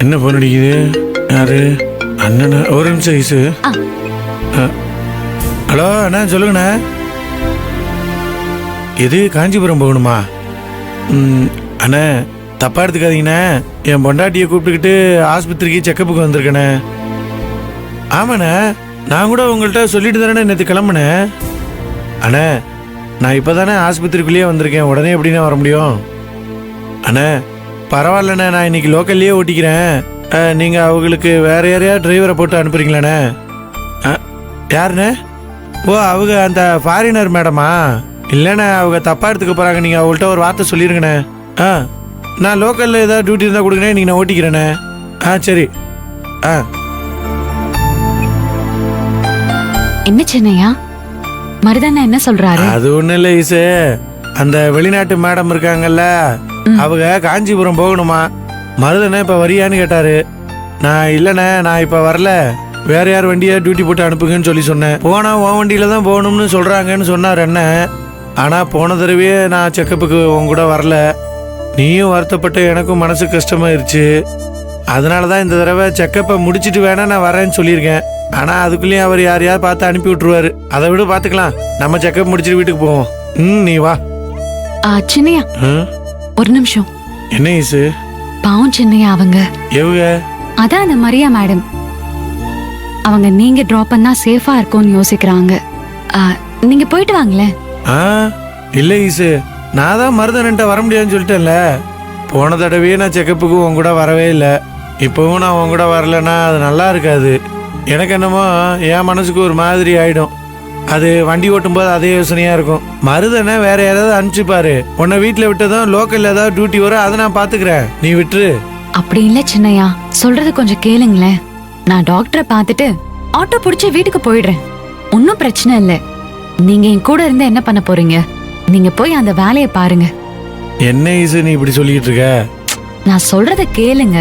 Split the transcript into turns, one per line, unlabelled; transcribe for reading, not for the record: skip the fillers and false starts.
என்ன போன் அடிக்குது? யாரு? அண்ணனா? ஒரு நிமிஷம் ஐசு. ஹலோ அண்ணா, சொல்லுங்கண்ணா. எது காஞ்சிபுரம் போகணுமா? அண்ணா தப்பா எடுத்துக்காதீங்கண்ணே, என் பொண்டாட்டியை கூப்பிட்டுக்கிட்டு ஆஸ்பத்திரிக்கு செக்கப்புக்கு வந்திருக்கேண்ணே. ஆமாண்ணே, நான் கூட உங்கள்கிட்ட சொல்லிட்டு தானே நேற்று கிளம்புனேன். அண்ணே நான் இப்போ தானே ஆஸ்பத்திரிக்குள்ளேயே வந்திருக்கேன், உடனே எப்படின்னா வர முடியும்? அண்ணே பரவாயில்லண்ணே, நான் இன்னைக்கு லோக்கல்லையே ஓட்டிக்கிறேன். நீங்கள் அவங்களுக்கு வேற யாரையா டிரைவரை போட்டு அனுப்புறீங்களாண்ணே? யாருண்ணே? ஓ, அவங்க அந்த ஃபாரினர் மேடமா? இல்லைண்ணே, அவங்க தப்பாக எடுத்துக்க போகிறாங்க, நீங்கள் அவங்கள்ட்ட ஒரு வார்த்தை சொல்லிடுங்கண்ணே. நான் லோக்கலில் ஏதாவது டியூட்டி இருந்தால் கொடுங்கண்ணே, நீங்கள் நான் ஓட்டிக்கிறேண்ணே. சரி.
என்ன சின்னையா, மருதாண்ணா என்ன சொல்றாரு? அது
ஒன்றும் இல்லை ஈசு, அந்த வெளிநாட்டு மேடம் இருக்காங்கல்ல, அவங்க காஞ்சிபுரம் போகணுமா. மருதண்ணே இப்போ வரியான்னு கேட்டாரு. நான் இல்லைண்ணே, நான் இப்போ வரல, வேற யார் வண்டியை டியூட்டி போட்டு அனுப்புங்கன்னு சொல்லி சொன்னேன். போனால் உன் வண்டியில் தான் போகணும்னு சொல்கிறாங்கன்னு சொன்னார் அண்ணன். ஆனால் போன தடவையே நான் செக்கப்புக்கு உன் கூட வரல, நீயும் வருத்தப்பட்டு எனக்கும் மனசு கஷ்டமாயிருச்சு. அதனால தான் இந்த தடவை செக்கப்பை முடிச்சுட்டு வேணா நான் வரேன்னு சொல்லியிருக்கேன். ஆனால் அதுக்குள்ளேயும் அவர் யாரையாவது பார்த்து அனுப்பி விட்டுருவாரு. அதை விட பார்த்துக்கலாம், நம்ம செக்கப் முடிச்சுட்டு வீட்டுக்கு போவோம். நீ வா.
சின்னையா ஒரு நிமிஷம்.
என்ன ஈசு?
பாவம் சின்னையா, அவங்க
எவங்க?
அதான் அந்த மரியா மேடம். அவங்க நீங்க டிராப் பண்ணா சேஃபா இருக்கும்னு யோசிக்கிறாங்க. நீங்க போயிட்டு வாங்களேன்.
இல்ல ஈசு, நான் தான் மருதன்ட்ட வர முடியாதுன்னு சொல்லிட்டேன்ல. போன தடவையே நான் செக்கப்புக்கு உன் கூட வரவே இல்லை, இப்பவும் நான் உன் கூட வரலன்னா அது நல்லா இருக்காது. எனக்கு என்னமோ என் மனசுக்கு ஒரு மாதிரி ஆயிடும். அது வண்டி ஓட்டும் போது அதே யோசனையா இருக்கும். மருதனை வேற யாராவது அனுப்பிச்சுப்பாரு, உன்னை வீட்டுல விட்டதும் லோக்கல்ல ஏதாவது டியூட்டி வரும், அதை நான் பாத்துக்கிறேன், நீ விட்டுரு.
அப்படி இல்ல சின்னையா, சொல்றது கொஞ்சம் கேளுங்களேன். நான் டாக்டரை பார்த்துட்டு ஆட்டோ பிடிச்சி வீட்டுக்கு போயிடுறேன், ஒன்னும் பிரச்சனை இல்ல. நீங்க என் கூட இருந்து என்ன பண்ண போறீங்க? நீங்க போய் அந்த வேலையை பாருங்க.
என்ன ஈசு நீ இப்படி சொல்லிட்டு இருக்க?
நான் சொல்றத கேளுங்க.